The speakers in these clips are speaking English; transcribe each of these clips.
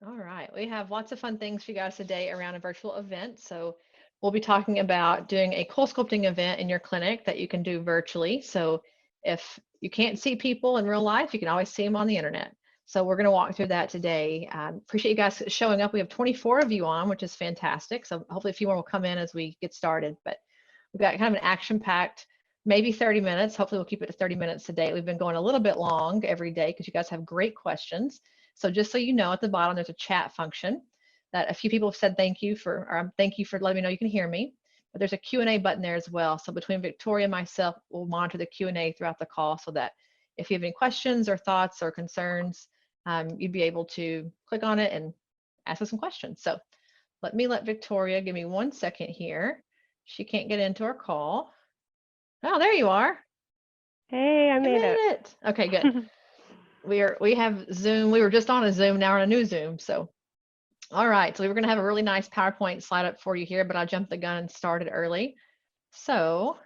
All right, we have lots of fun things for you guys today around a virtual event. So we'll be talking about doing a CoolSculpting event in your clinic that you can do virtually. So if you can't see people in real life, you can always see them on the internet. So we're going to walk through that today. Appreciate you guys showing up. We have 24 of you on, which is fantastic. So hopefully a few more will come in as we get started. But we've got kind of an action-packed, maybe 30 minutes. Hopefully we'll keep it to 30 minutes today. We've been going a little bit long every day because you guys have great questions. So just so you know, at the bottom, there's a chat function that a few people have said thank you for letting me know you can hear me. But there's a Q&A button there as well. So between Victoria and myself, we'll monitor the Q&A throughout the call so that if you have any questions or thoughts or concerns, you'd be able to click on it and ask us some questions. So let Victoria, give me 1 second here. She can't get into our call. Oh, there you are. Hey, I made it. Okay, good. We have Zoom. We were just on a Zoom. Now we're on a new Zoom. So, all right. So we were going to have a really nice PowerPoint slide up for you here, but I jumped the gun and started early. So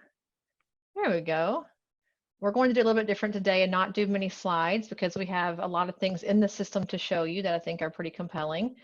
there we go. We're going to do a little bit different today and not do many slides because we have a lot of things in the system to show you that I think are pretty compelling.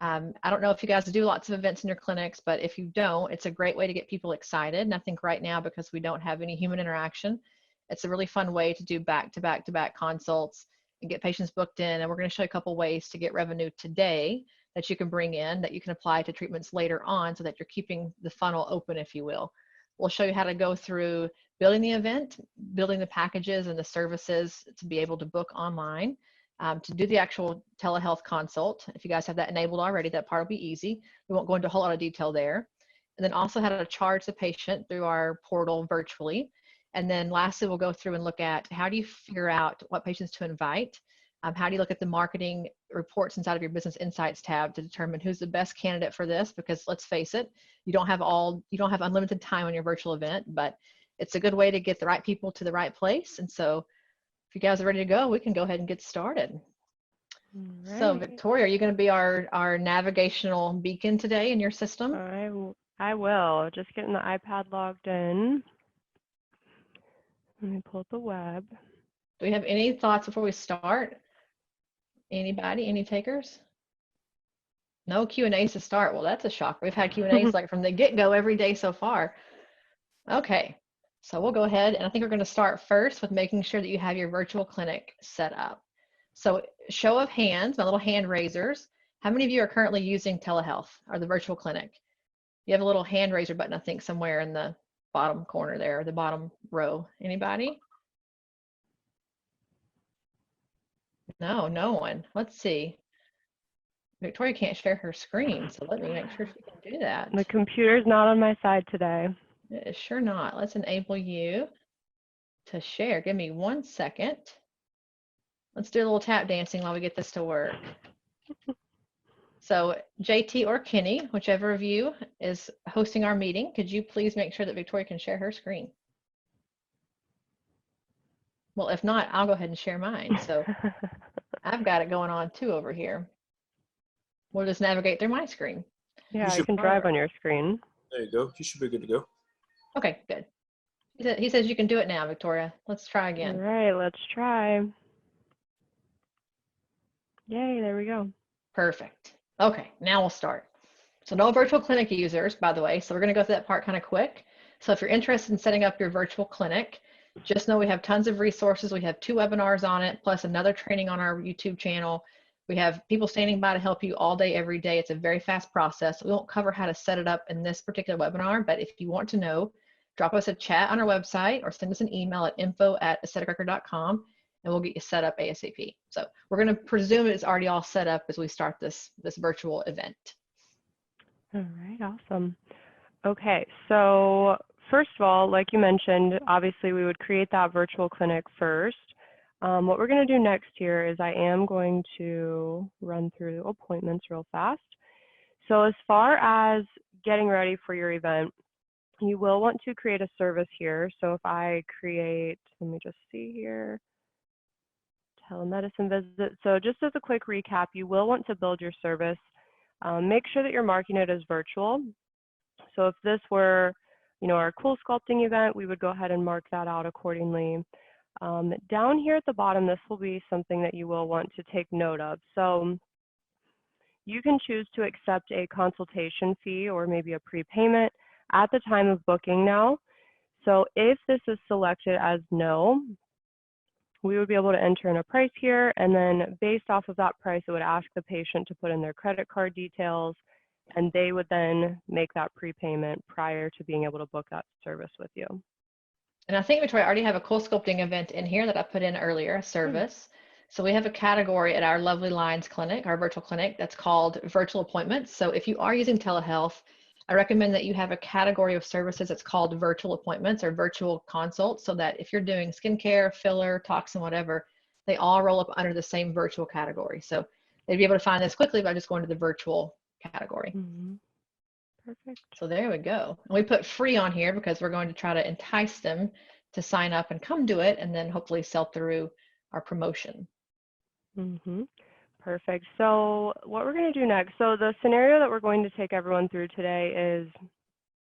I don't know if you guys do lots of events in your clinics, but if you don't, it's a great way to get people excited. And I think right now, because we don't have any human interaction, it's a really fun way to do back-to-back consults and get patients booked in. And we're going to show you a couple ways to get revenue today that you can bring in that you can apply to treatments later on so that you're keeping the funnel open, if you will. We'll show you how to go through building the event, building the packages and the services to be able to book online, to do the actual telehealth consult. If you guys have that enabled already, that part will be easy. We won't go into a whole lot of detail there. And then also how to charge the patient through our portal virtually. And then lastly, we'll go through and look at how do you figure out what patients to invite? How do you look at the marketing reports inside of your Business Insights tab to determine who's the best candidate for this? Because let's face it, you don't have unlimited time on your virtual event, but it's a good way to get the right people to the right place. And so if you guys are ready to go, we can go ahead and get started. Right. So Victoria, are you going to be our navigational beacon today in your system? I will. Just getting the iPad logged in. Let me pull up the web. Do we have any thoughts before we start? Anybody? Any takers? No Q&As to start. Well, that's a shock. We've had Q&As like from the get-go every day so far. Okay, so we'll go ahead, and I think we're going to start first with making sure that you have your virtual clinic set up. So show of hands, my little hand raisers. How many of you are currently using telehealth or the virtual clinic? You have a little hand raiser button, I think, somewhere in the bottom corner there, the bottom row. Anybody? No, no one. Let's see. Victoria can't share her screen, so let me make sure she can do that. The computer's not on my side today. It is sure not. Let's enable you to share. Give me 1 second. Let's do a little tap dancing while we get this to work. So JT or Kenny, whichever of you is hosting our meeting, could you please make sure that Victoria can share her screen? Well, if not, I'll go ahead and share mine. So I've got it going on too over here. We'll just navigate through my screen. Yeah, you can drive on your screen. There you go. You should be good to go. Okay, good. He says you can do it now, Victoria. Let's try again. All right, let's try. Yay, there we go. Perfect. Okay, now we'll start. So no virtual clinic users, by the way, so we're going to go through that part kind of quick. So if you're interested in setting up your virtual clinic, just know we have tons of resources. We have 2 webinars on it, plus another training on our YouTube channel. We have people standing by to help you all day, every day. It's a very fast process. We won't cover how to set it up in this particular webinar, but if you want to know, drop us a chat on our website or send us an email at info@aestheticrecord.com. and we'll get you set up ASAP. So we're going to presume it's already all set up as we start this virtual event. All right, awesome. Okay, so first of all, like you mentioned, obviously we would create that virtual clinic first. What we're going to do next here is I am going to run through appointments real fast. So as far as getting ready for your event, you will want to create a service here. So if I create, let me just see here. Telemedicine visit. So just as a quick recap, you will want to build your service. Make sure that you're marking it as virtual. So if this were our cool sculpting event, we would go ahead and mark that out accordingly. Down here at the bottom, this will be something that you will want to take note of. So you can choose to accept a consultation fee or maybe a prepayment at the time of booking now. So if this is selected as no, we would be able to enter in a price here, and then based off of that price, it would ask the patient to put in their credit card details, and they would then make that prepayment prior to being able to book that service with you. And I think, Victoria, I already have a cool sculpting event in here that I put in earlier, a service. So we have a category at our Lovely Lines clinic, our virtual clinic, that's called virtual appointments. So if you are using telehealth, I recommend that you have a category of services that's called virtual appointments or virtual consults, so that if you're doing skincare, filler, toxin, whatever, they all roll up under the same virtual category. So they'd be able to find this quickly by just going to the virtual category. Perfect. So there we go. And we put free on here because we're going to try to entice them to sign up and come do it, and then hopefully sell through our promotion. Perfect. So what we're going to do next, so the scenario that we're going to take everyone through today is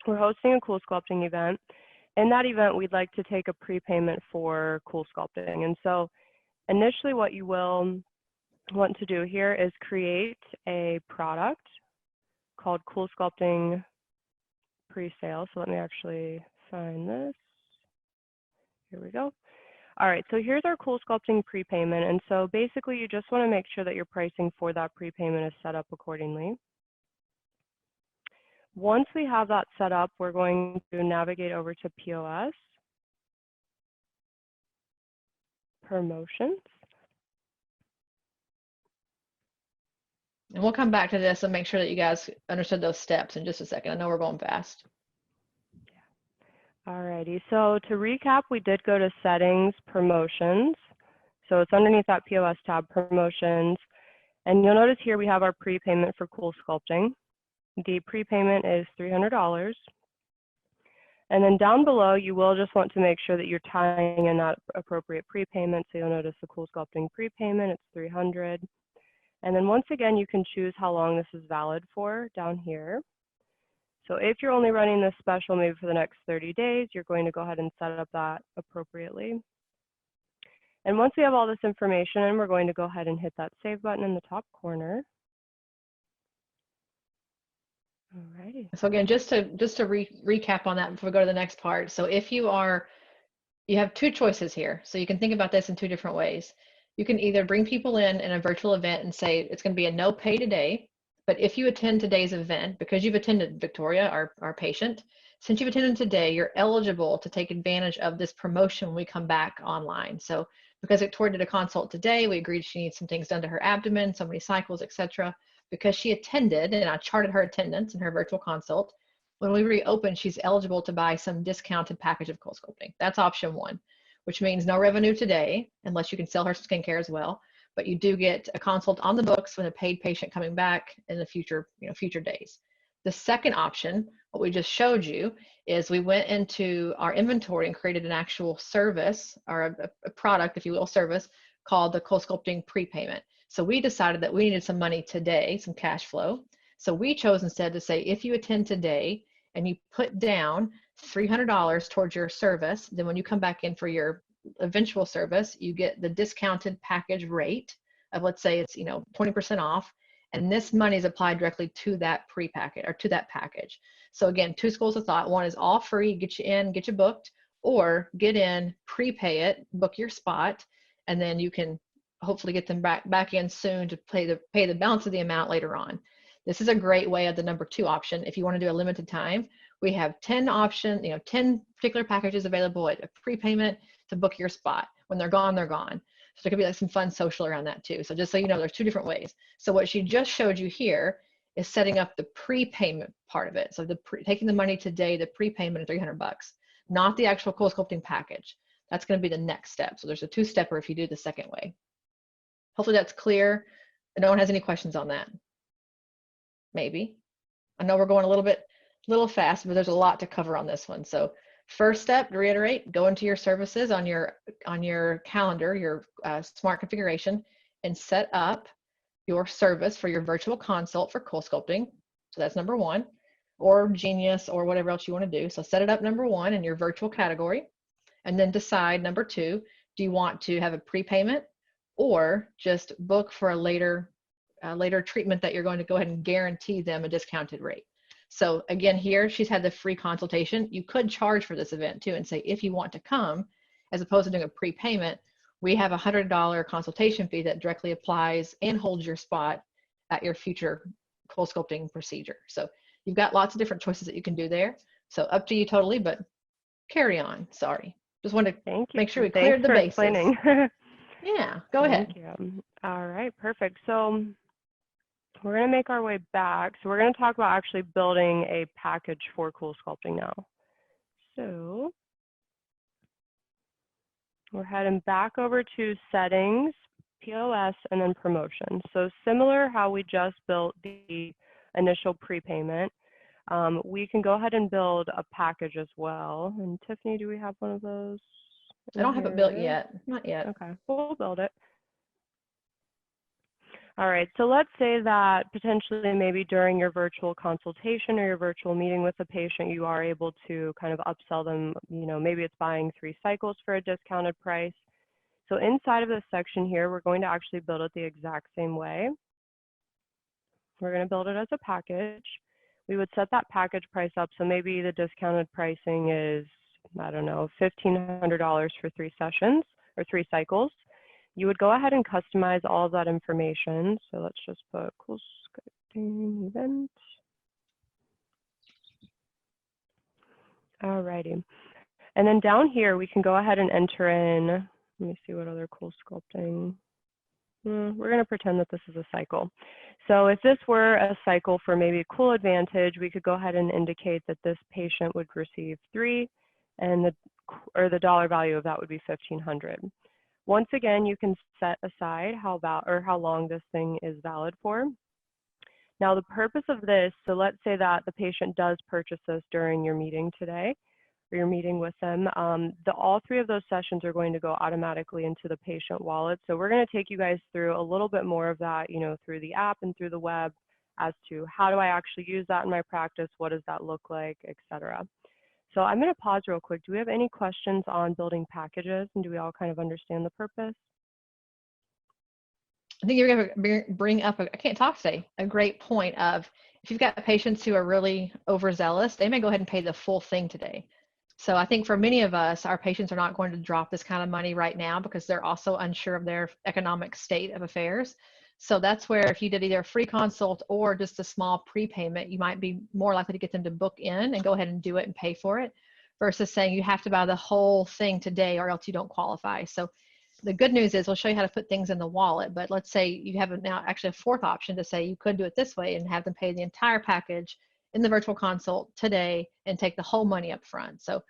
we're hosting a cool sculpting event. In that event, we'd like to take a prepayment for cool sculpting. And so initially what you will want to do here is create a product called Cool Sculpting Pre-Sale. So let me actually find this. Here we go. All right, so here's our Cool Sculpting prepayment. And so basically you just want to make sure that your pricing for that prepayment is set up accordingly. Once we have that set up, we're going to navigate over to POS, promotions. And we'll come back to this and make sure that you guys understood those steps in just a second. I know we're going fast. Alrighty, so to recap, we did go to settings, promotions. So it's underneath that POS tab, promotions. And you'll notice here we have our prepayment for Cool Sculpting. The prepayment is $300. And then down below, you will just want to make sure that you're tying in that appropriate prepayment. So you'll notice the Cool Sculpting prepayment, it's $300. And then once again, you can choose how long this is valid for down here. So if you're only running this special maybe for the next 30 days, you're going to go ahead and set up that appropriately. And once we have all this information, we're going to go ahead and hit that save button in the top corner. Alrighty. So again, just to recap on that before we go to the next part. So if you have two choices here. So you can think about this in two different ways. You can either bring people in a virtual event and say it's going to be a no pay today. But if you attend today's event, because you've attended, Victoria, our patient, since you've attended today, you're eligible to take advantage of this promotion when we come back online. So because Victoria did a consult today, we agreed she needs some things done to her abdomen, so many cycles, etc. Because she attended, and I charted her attendance in her virtual consult, when we reopen, she's eligible to buy some discounted package of Cool Sculpting. That's option one, which means no revenue today, unless you can sell her skincare as well. But you do get a consult on the books with a paid patient coming back in the future, future days. The second option, what we just showed you, is we went into our inventory and created an actual service, or a product, if you will, service called the Cool Sculpting prepayment. So we decided that we needed some money today, some cash flow. So we chose instead to say, if you attend today and you put down $300 towards your service, then when you come back in for your eventual service, you get the discounted package rate of, let's say it's 20% off, and this money is applied directly to that pre-package or to that package. So again, two schools of thought. One is all free, get you in, get you booked, or get in, prepay it, book your spot, and then you can hopefully get them back in soon to pay the balance of the amount later on. This is a great way of the number two option. If you want to do a limited time, we have 10 options, 10 particular packages available at a prepayment to book your spot. When they're gone, they're gone. So there could be like some fun social around that too. So just so you know, there's two different ways. So what she just showed you here is setting up the prepayment part of it. So taking the money today, the prepayment of $300, not the actual Cool Sculpting package. That's going to be the next step. So there's a two-stepper if you do the second way. Hopefully that's clear. No one has any questions on that. Maybe. I know we're going a little fast, but there's a lot to cover on this one. So first step, to reiterate, go into your services on your calendar, your smart configuration, and set up your service for your virtual consult for Cool Sculpting. So that's number one. or Genius or whatever else you want to do. So set it up number one in your virtual category, and then decide number two, do you want to have a prepayment or just book for a later treatment that you're going to go ahead and guarantee them a discounted rate. So again, here she's had the free consultation. You could charge for this event too and say, if you want to come, as opposed to doing a prepayment, we have a $100 consultation fee that directly applies and holds your spot at your future CoolSculpting procedure. So you've got lots of different choices that you can do there. So up to you totally, but carry on. Sorry. Just wanted to Thank you. make sure we Thanks cleared the for bases. explaining. Yeah, go ahead. Thank you. All right, perfect. So we're going to make our way back. So we're going to talk about actually building a package for CoolSculpting now. So we're heading back over to settings, POS, and then promotions. So similar how we just built the initial prepayment, we can go ahead and build a package as well. And Tiffany, do we have one of those? I don't have it built yet. Not yet. Okay, we'll build it. All right, so let's say that potentially maybe during your virtual consultation or your virtual meeting with the patient, you are able to kind of upsell them, maybe it's buying 3 cycles for a discounted price. So inside of this section here, we're going to actually build it the exact same way. We're going to build it as a package. We would set that package price up. So maybe the discounted pricing is, I don't know, $1,500 for 3 sessions or 3 cycles. You would go ahead and customize all of that information. So let's just put CoolSculpting event. All righty. And then down here, we can go ahead and enter in, let me see what other CoolSculpting. We're going to pretend that this is a cycle. So if this were a cycle for maybe Cool Advantage, we could go ahead and indicate that this patient would receive 3, and the dollar value of that would be $1,500. Once again, you can set aside how long this thing is valid for. Now, the purpose of this, so let's say that the patient does purchase this during your meeting today, or your meeting with them, all 3 of those sessions are going to go automatically into the patient wallet. So we're going to take you guys through a little bit more of that, through the app and through the web, as to how do I actually use that in my practice, what does that look like, etc. So I'm going to pause real quick. Do we have any questions on building packages, and do we all kind of understand the purpose? I think you're going to bring up, I can't talk today, a great point of, if you've got patients who are really overzealous, they may go ahead and pay the full thing today. So I think for many of us, our patients are not going to drop this kind of money right now because they're also unsure of their economic state of affairs. So that's where if you did either a free consult or just a small prepayment, you might be more likely to get them to book in and go ahead and do it and pay for it, versus saying you have to buy the whole thing today or else you don't qualify. So the good news is we'll show you how to put things in the wallet, but let's say you have now actually a 4th option to say you could do it this way and have them pay the entire package in the virtual consult today and take the whole money up front. So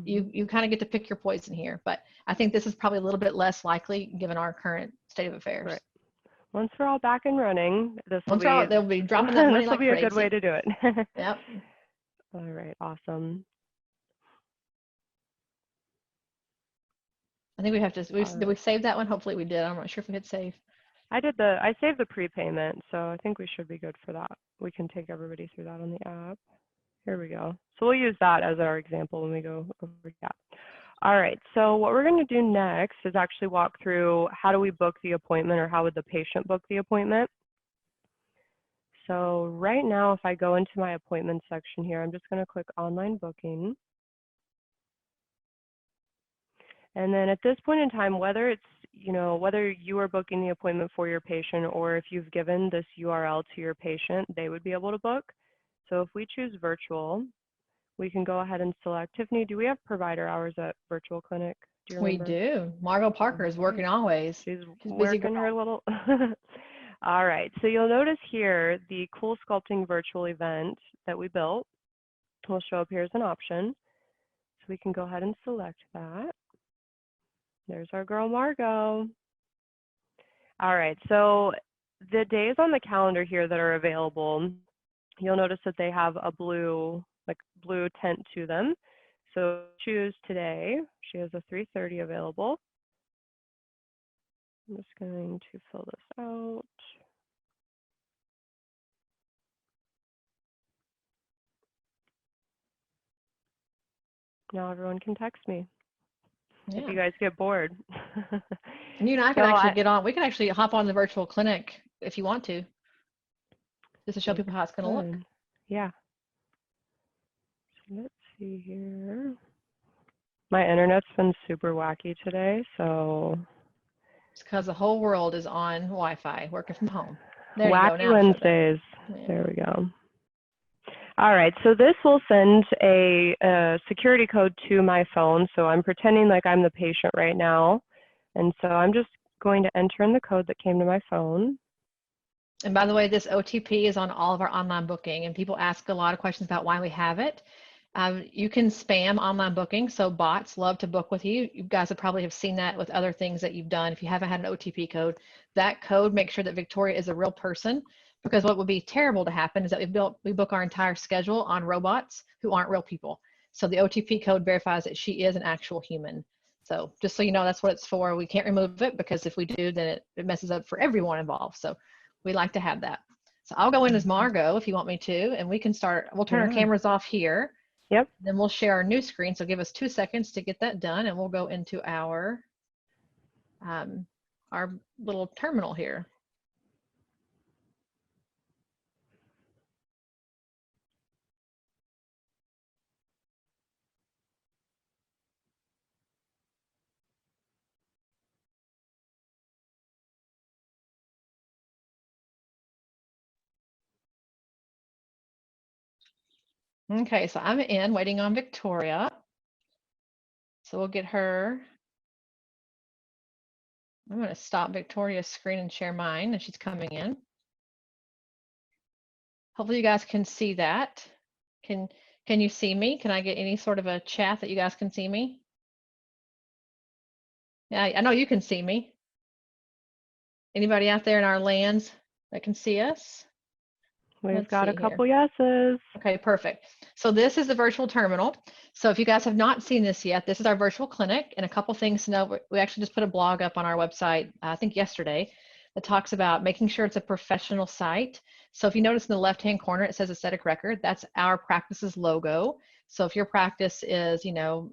you kind of get to pick your poison here, but I think this is probably a little bit less likely given our current state of affairs. Right. Once we're all back and running, they'll be dropping that money like crazy. This will be a good way to do it. Yep. All right, awesome. I think we have to, did we save that one? Hopefully we did. I'm not sure if we hit save. I saved the prepayment, so I think we should be good for that. We can take everybody through that on the app. Here we go. So we'll use that as our example when we go over that. All right, so what we're going to do next is actually walk through how do we book the appointment, or how would the patient book the appointment. So right now, if I go into my appointment section here, I'm just going to click online booking. And then at this point in time, whether it's, whether you are booking the appointment for your patient or if you've given this URL to your patient, they would be able to book. So if we choose virtual, we can go ahead and select. Tiffany, do we have provider hours at Virtual Clinic? Do you remember? We do. Margot Parker is working always. She's busy working girl. her little. All right, so you'll notice here the CoolSculpting virtual event that we built will show up here as an option. So we can go ahead and select that. There's our girl Margot. All right, so the days on the calendar here that are available, you'll notice that they have a blue tint to them. So choose today. She has a 3:30 available. I'm just going to fill this out. Now everyone can text me if Yeah. you guys get bored. And you and I can So actually get on. We can actually hop on the virtual clinic if you want to, just to show we people how it's going to look. could. Yeah. So let's see here. My internet's been super wacky today, so It's because the whole world is on Wi-Fi, working from home. There you go. wacky Now it showed up. Wednesdays. Yeah. There we go. All right, so this will send a security code to my phone. So I'm pretending like I'm the patient right now. And so I'm just going to enter in the code that came to my phone. And by the way, this OTP is on all of our online booking, and people ask a lot of questions about why we have it. You can spam online booking, so bots love to book with you. You guys have probably have seen that with other things that you've done. If you haven't had an OTP code, that code makes sure that Victoria is a real person, because what would be terrible to happen is that we book our entire schedule on robots who aren't real people. So the OTP code verifies that she is an actual human. So just so you know, that's what it's for. We can't remove it, because if we do, then it messes up for everyone involved. So we like to have that. So I'll go in as Margot if you want me to, and we can start. We'll turn our cameras off here. Yep. Then we'll share our new screen. So give us 2 seconds to get that done, and we'll go into our little terminal here. Okay, so I'm in, waiting on Victoria. So we'll get her. I'm going to stop Victoria's screen and share mine as she's coming in. Hopefully you guys can see that. Can you see me? Can I get any sort of a chat that you guys can see me? Yeah, I know you can see me. Anybody out there in our lands that can see us? We've got a couple yeses. Okay, perfect. So this is the virtual terminal. So if you guys have not seen this yet, this is our virtual clinic, and a couple things to know. We actually just put a blog up on our website, I think yesterday, that talks about making sure it's a professional site. So if you notice in the left-hand corner, it says aesthetic record. That's our practice's logo. So if your practice is, you know,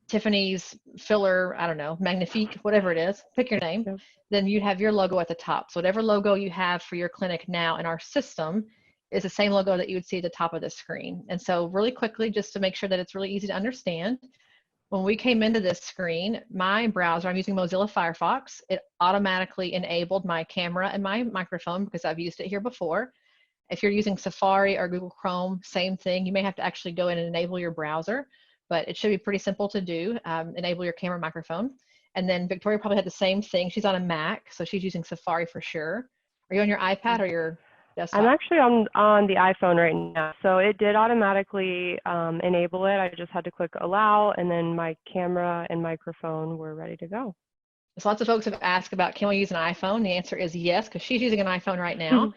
Tiffany's filler, I don't know, Magnifique, whatever it is, pick your name, Yep. then you'd have your logo at the top. So whatever logo you have for your clinic now in our system is the same logo that you would see at the top of the screen. And so really quickly, just to make sure that it's really easy to understand, when we came into this screen, my browser, I'm using Mozilla Firefox, it automatically enabled my camera and my microphone because I've used it here before. If you're using Safari or Google Chrome, same thing. You may have to actually go in and enable your browser, but it should be pretty simple to do. Enable your camera microphone. And then Victoria probably had the same thing. She's on a Mac, so she's using Safari for sure. Are you on your iPad or your desktop? I'm actually on the iPhone right now. So it did automatically enable it. I just had to click allow, and then my camera and microphone were ready to go. So lots of folks have asked about, can we use an iPhone? The answer is yes, because she's using an iPhone right now.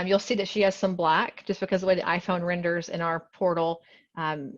You'll see that she has some black just because the way the iPhone renders in our portal,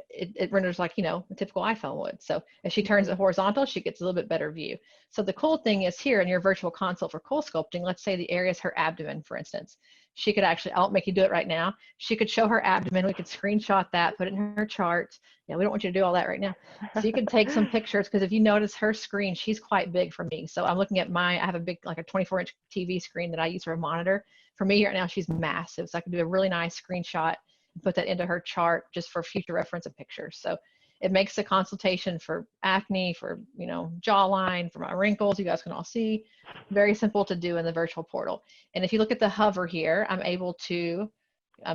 it renders like, you know, a typical iPhone would. So if she turns it horizontal, she gets a little bit better view. So the cool thing is here in your virtual console for CoolSculpting, let's say the area is her abdomen, for instance. She could actually, I'll make you do it right now. She could show her abdomen. We could screenshot that, put it in her chart. Yeah, we don't want you to do all that right now. So you can take some pictures, because if you notice her screen, she's quite big for me. So I'm looking at I have a big, like a 24-inch TV screen that I use for a monitor. For me right now, she's massive. So I can do a really nice screenshot and put that into her chart just for future reference of pictures. So it makes the consultation for acne, for, you know, jawline, for my wrinkles, you guys can all see, very simple to do in the virtual portal. And if you look at the hover here, I'm able to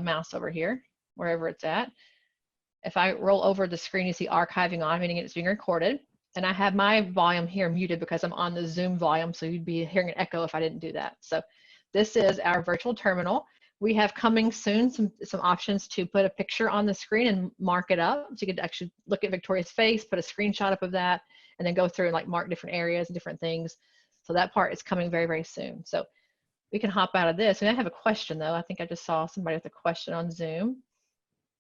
mouse over here, wherever it's at. If I roll over the screen, you see archiving on, meaning it's being recorded. And I have my volume here muted because I'm on the Zoom volume, so you'd be hearing an echo if I didn't do that. So this is our virtual terminal. We have coming soon some options to put a picture on the screen and mark it up. So you could actually look at Victoria's face, put a screenshot up of that, and then go through and like mark different areas and different things. So that part is coming very, very soon. So we can hop out of this. And I have a question though. I think I just saw somebody with a question on Zoom.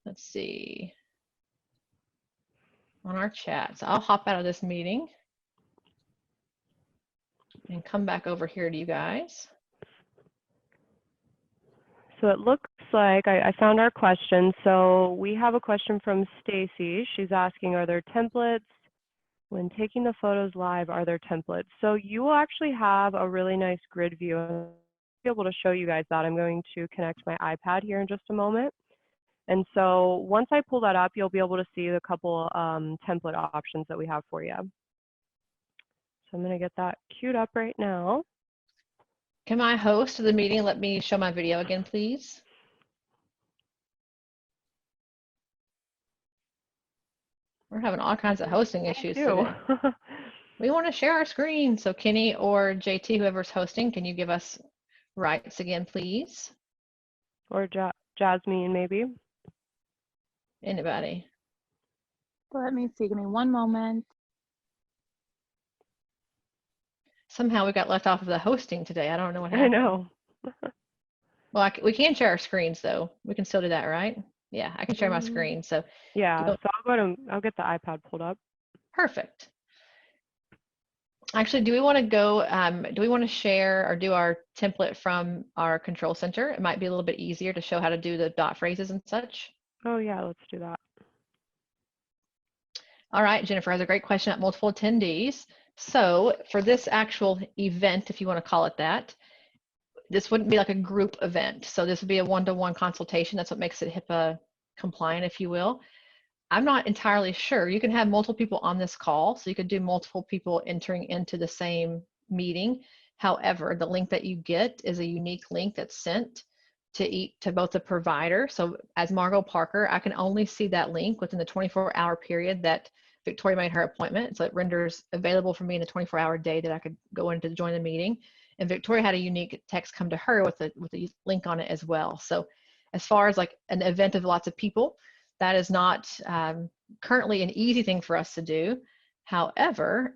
Let's see. On our chat. So I'll hop out of this meeting and come back over here to you guys. So it looks like I found our question. So we have a question from Stacy. She's asking, are there templates? When taking the photos live, are there templates? So you will actually have a really nice grid view. I'll be able to show you guys that. I'm going to connect my iPad here in just a moment. And so once I pull that up, you'll be able to see the couple template options that we have for you. So I'm going to get that queued up right now. Can my host of the meeting let me show my video again, please? We're having all kinds of hosting issues today. We want to share our screen. So Kenny or JT, whoever's hosting, can you give us rights again, please? Or Jasmine, maybe. Anybody? Let me see. Give me one moment. Somehow we got left off of the hosting today. I don't know what happened. I know. Well, we can share our screens though. We can still do that, right? Yeah, I can share my screen. So Yeah, so I'll get the iPad pulled up. perfect. Actually, do we want to go, do we want to share or do our template from our control center? It might be a little bit easier to show how to do the dot phrases and such. Oh yeah, let's do that. All right, Jennifer has a great question about multiple attendees. So for this actual event, if you want to call it that, this wouldn't be like a group event. So this would be a one-to-one consultation. That's what makes it HIPAA compliant, if you will. I'm not entirely sure. You can have multiple people on this call. So you could do multiple people entering into the same meeting. However, the link that you get is a unique link that's sent to both the provider. So as Margot Parker, I can only see that link within the 24-hour period that Victoria made her appointment. So it renders available for me in the 24-hour day that I could go in to join the meeting. And Victoria had a unique text come to her with a link on it as well. So as far as like an event of lots of people, that is not currently an easy thing for us to do. However,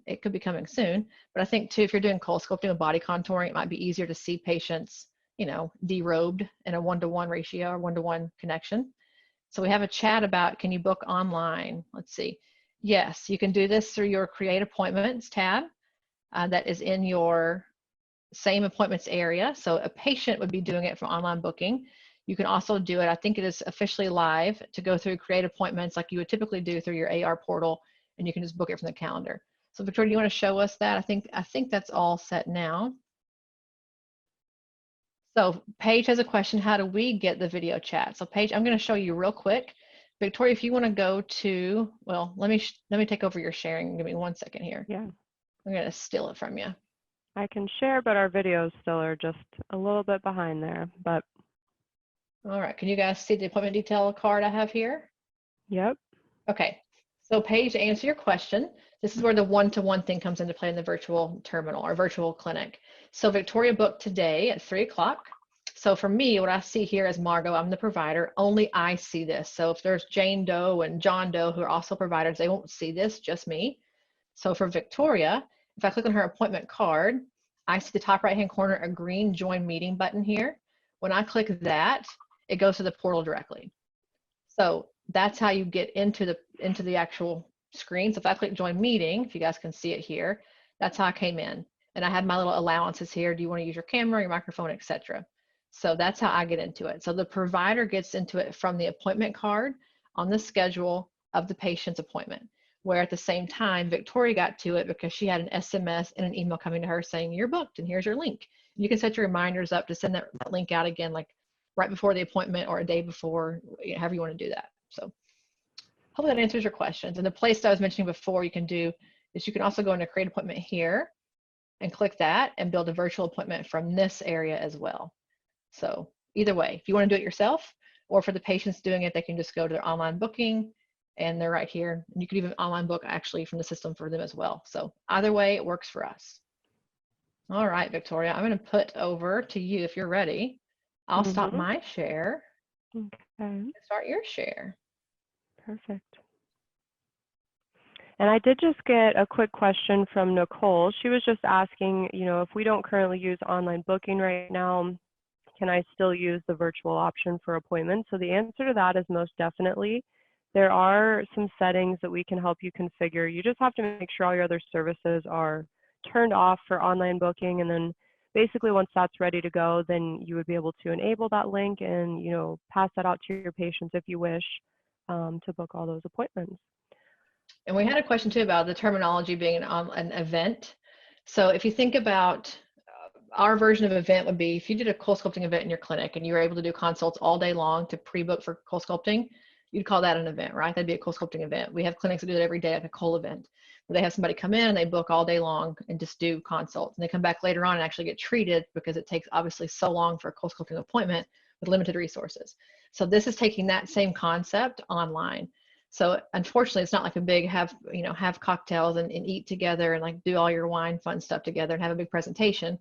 it could be coming soon. But I think too, if you're doing cold sculpting and body contouring, it might be easier to see patients, you know, derobed in a one-to-one ratio or one-to-one connection. So we have a chat about, can you book online? Let's see. Yes, you can do this through your Create Appointments tab that is in your same appointments area. So a patient would be doing it from online booking. You can also do it, I think it is officially live, to go through Create Appointments like you would typically do through your AR portal, and you can just book it from the calendar. So Victoria, do you want to show us that? I think that's all set now. So Paige has a question, how do we get the video chat? So Paige, I'm going to show you real quick. Victoria, if you want to go to, well, let me take over your sharing. Give me 1 second here. Yeah. I'm going to steal it from you. I can share, but our videos still are just a little bit behind there, but. All right, can you guys see the appointment detail card I have here? Yep. Okay, so Paige, to answer your question, this is where the one-to-one thing comes into play in the virtual terminal or virtual clinic. So Victoria booked today at 3 o'clock. So for me, what I see here as Margot, I'm the provider, only I see this. So if there's Jane Doe and John Doe who are also providers, they won't see this, just me. So for Victoria, if I click on her appointment card, I see the top right-hand corner, a green join meeting button here. When I click that, it goes to the portal directly. So that's how you get into the actual screen. So if I click join meeting, if you guys can see it here, that's how I came in. And I have my little allowances here. Do you want to use your camera, your microphone, etc. So that's how I get into it. So the provider gets into it from the appointment card on the schedule of the patient's appointment, where at the same time, Victoria got to it because she had an SMS and an email coming to her saying, you're booked and here's your link. You can set your reminders up to send that link out again, like right before the appointment or a day before, however you want to do that. So hopefully that answers your questions. And the place that I was mentioning before you can do is you can also go into Create Appointment here and click that and build a virtual appointment from this area as well. So either way, if you want to do it yourself or for the patients doing it, they can just go to their online booking and they're right here. And you can even online book actually from the system for them as well. So either way, it works for us. All right, Victoria, I'm going to put over to you if you're ready. I'll stop my share. Okay. And start your share. Perfect. And I did just get a quick question from Nicole. She was just asking, you know, if we don't currently use online booking right now, can I still use the virtual option for appointments? So the answer to that is most definitely. There are some settings that we can help you configure. You just have to make sure all your other services are turned off for online booking, and then basically once that's ready to go, then you would be able to enable that link and, you know, pass that out to your patients if you wish to book all those appointments. And we had a question too about the terminology being an event. So if you think about our version of event would be if you did a CoolSculpting event in your clinic and you were able to do consults all day long to pre-book for CoolSculpting, you'd call that an event, right? That'd be a CoolSculpting event. We have clinics that do it every day, like a Cool event, where they have somebody come in and they book all day long and just do consults. And they come back later on and actually get treated because it takes obviously so long for a CoolSculpting appointment with limited resources. So this is taking that same concept online. So unfortunately, it's not like a big have cocktails and eat together and like do all your wine fun stuff together and have a big presentation.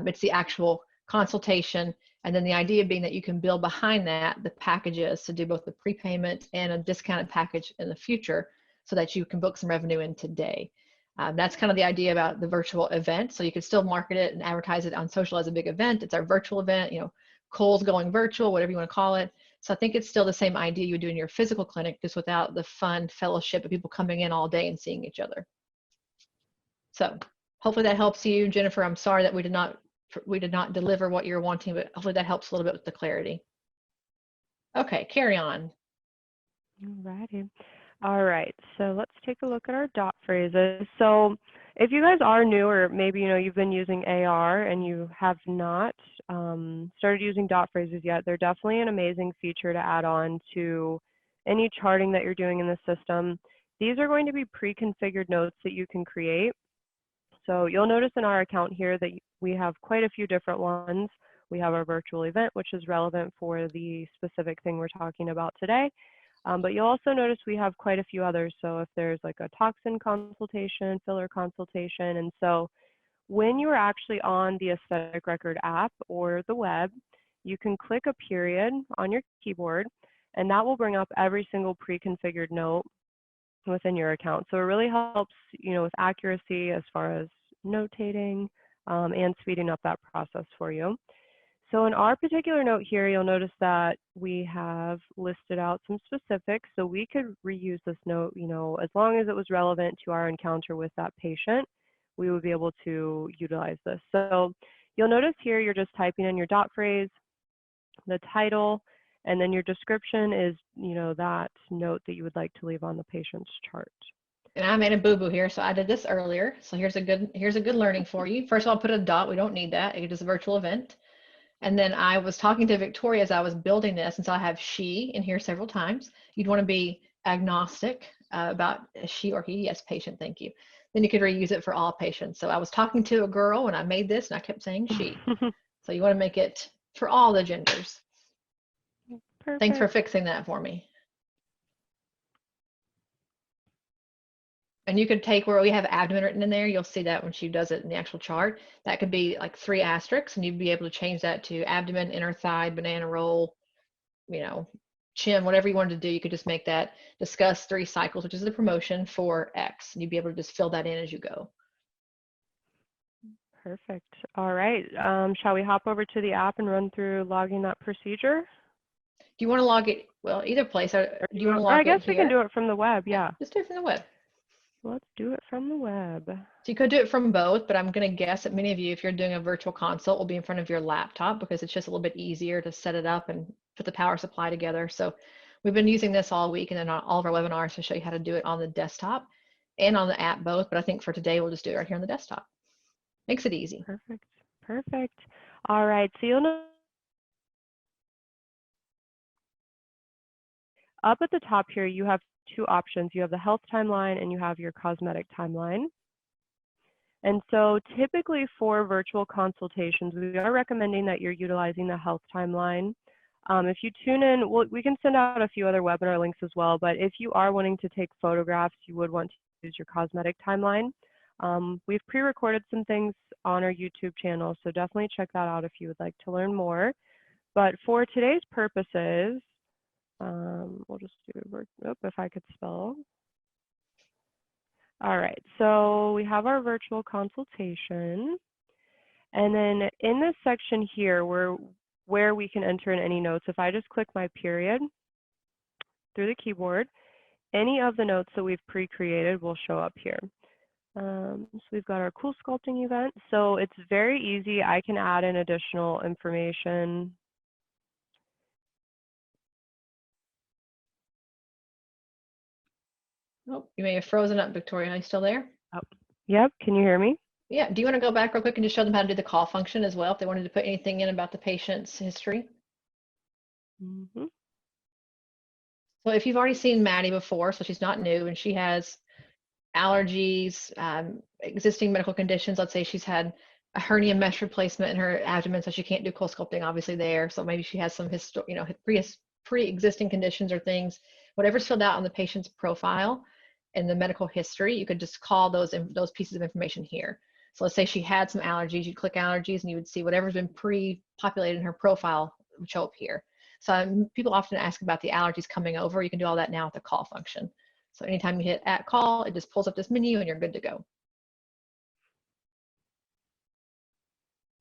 It's the actual consultation. And then the idea being that you can build behind that the packages to do both the prepayment and a discounted package in the future so that you can book some revenue in today. That's kind of the idea about the virtual event. So you can still market it and advertise it on social as a big event. It's our virtual event, you know, Cole's going virtual, whatever you want to call it. So I think it's still the same idea you would do in your physical clinic, just without the fun fellowship of people coming in all day and seeing each other. So hopefully that helps you, Jennifer. I'm sorry that we did not deliver what you're wanting, but hopefully that helps a little bit with the clarity. Okay, carry on. Alrighty. All right, so let's take a look at our dot phrases. So if you guys are new, or maybe you've been using AR and you have not started using dot phrases yet, they're definitely an amazing feature to add on to any charting that you're doing in the system. These are going to be pre-configured notes that you can create. So you'll notice in our account here that we have quite a few different ones. We have our virtual event, which is relevant for the specific thing we're talking about today. But you'll also notice we have quite a few others. So if there's like a toxin consultation, filler consultation. And so when you're actually on the Aesthetic Record app or the web, you can click a period on your keyboard, and that will bring up every single pre-configured note within your account. So it really helps, with accuracy as far as notating and speeding up that process for you. So in our particular note here, you'll notice that we have listed out some specifics. So we could reuse this note, as long as it was relevant to our encounter with that patient, we would be able to utilize this. So you'll notice here, you're just typing in your dot phrase, the title, and then your description is, that note that you would like to leave on the patient's chart. And I made a boo-boo here, so I did this earlier. So here's a good learning for you. First of all, put a dot. We don't need that. It is a virtual event. And then I was talking to Victoria as I was building this, and so I have she in here several times. You'd want to be agnostic about she or he. Yes, patient, thank you. Then you could reuse it for all patients. So I was talking to a girl when I made this, and I kept saying she. So you want to make it for all the genders. Perfect. Thanks for fixing that for me. And you could take where we have abdomen written in there, you'll see that when she does it in the actual chart. That could be like 3 asterisks, and you'd be able to change that to abdomen, inner thigh, banana roll, chin, whatever you wanted to do. You could just make that discuss 3 cycles, which is the promotion for X. And you'd be able to just fill that in as you go. Perfect. All right. Shall we hop over to the app and run through logging that procedure? Do you want to log it? Well, either place. Or do you want to log it? I guess we can do it from the web. Yeah. Just do it from the web. Let's do it from the web. So you could do it from both, but I'm going to guess that many of you, if you're doing a virtual consult, will be in front of your laptop because it's just a little bit easier to set it up and put the power supply together. So we've been using this all week and then on all of our webinars to show you how to do it on the desktop and on the app both. But I think for today, we'll just do it right here on the desktop. Makes it easy. Perfect. Perfect. All right. So you'll know up at the top here, you have 2 options. You have the health timeline and you have your cosmetic timeline. And so typically for virtual consultations, we are recommending that you're utilizing the health timeline. If you tune in, we can send out a few other webinar links as well, but if you are wanting to take photographs, you would want to use your cosmetic timeline. We've pre-recorded some things on our YouTube channel, so definitely check that out if you would like to learn more. But for today's purposes, we'll just do, if I could spell. All right, so we have our virtual consultation. And then in this section here, where we can enter in any notes, if I just click my period through the keyboard, any of the notes that we've pre-created will show up here. So we've got our cool sculpting event. So it's very easy. I can add in additional information. Oh, you may have frozen up, Victoria. Are you still there? Oh, yep. Can you hear me? Yeah. Do you want to go back real quick and just show them how to do the call function as well if they wanted to put anything in about the patient's history? Mm-hmm. So if you've already seen Maddie before, so she's not new and she has allergies, existing medical conditions. Let's say she's had a hernia mesh replacement in her abdomen, so she can't do cold sculpting obviously there. So maybe she has some pre-existing conditions or things. Whatever's filled out on the patient's profile and the medical history, you could just call those pieces of information here. So let's say she had some allergies, you'd click allergies and you would see whatever's been pre-populated in her profile would show up here. So people often ask about the allergies coming over. You can do all that now with the call function. So anytime you hit at call, it just pulls up this menu and you're good to go.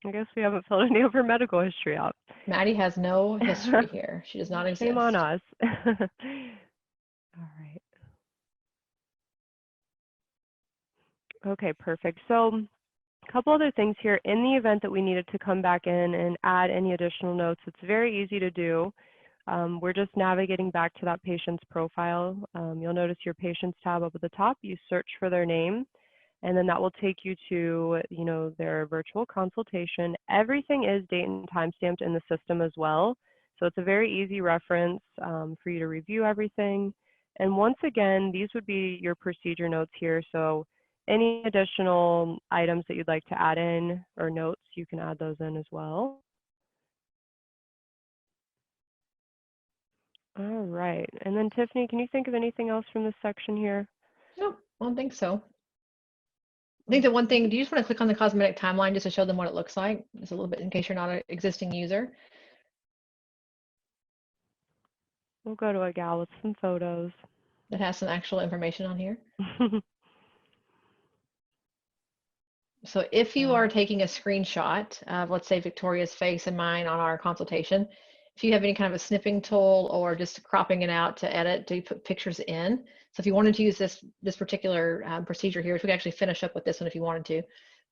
I guess we haven't filled any of her medical history out. Maddie has no history here. She does not exist. Shame on us. All right. Okay, perfect. So a couple other things here. In the event that we needed to come back in and add any additional notes, it's very easy to do. We're just navigating back to that patient's profile. You'll notice your patients tab up at the top. You search for their name, and then that will take you to, their virtual consultation. Everything is date and time stamped in the system as well. So it's a very easy reference for you to review everything. And once again, these would be your procedure notes here. So any additional items that you'd like to add in or notes, you can add those in as well. All right. And then Tiffany, can you think of anything else from this section here? No, I don't think so. I think the one thing, do you just want to click on the cosmetic timeline just to show them what it looks like? Just a little bit in case you're not an existing user. We'll go to a gal with some photos. That has some actual information on here. So if you are taking a screenshot of, let's say, Victoria's face and mine on our consultation, if you have any kind of a snipping tool or just cropping it out to edit, to put pictures in. So if you wanted to use this particular procedure here, which we could actually finish up with this one if you wanted to,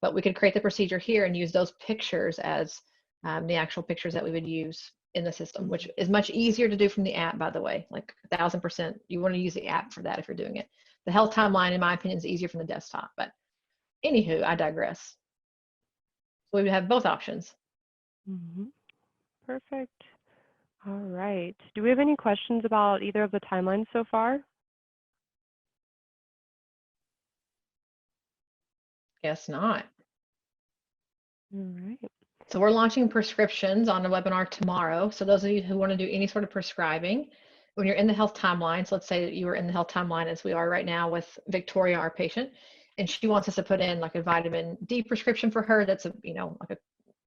but we could create the procedure here and use those pictures as the actual pictures that we would use in the system, which is much easier to do from the app, by the way, like 1000%. You want to use the app for that if you're doing it. The health timeline, in my opinion, is easier from the desktop, but anywho, I digress. So we would have both options. Mm-hmm. Perfect. All right. Do we have any questions about either of the timelines so far? Guess not. All right. So we're launching prescriptions on the webinar tomorrow. So those of you who want to do any sort of prescribing, when you're in the health timeline, so let's say that you were in the health timeline as we are right now with Victoria, our patient, and she wants us to put in like a vitamin D prescription for her that's like a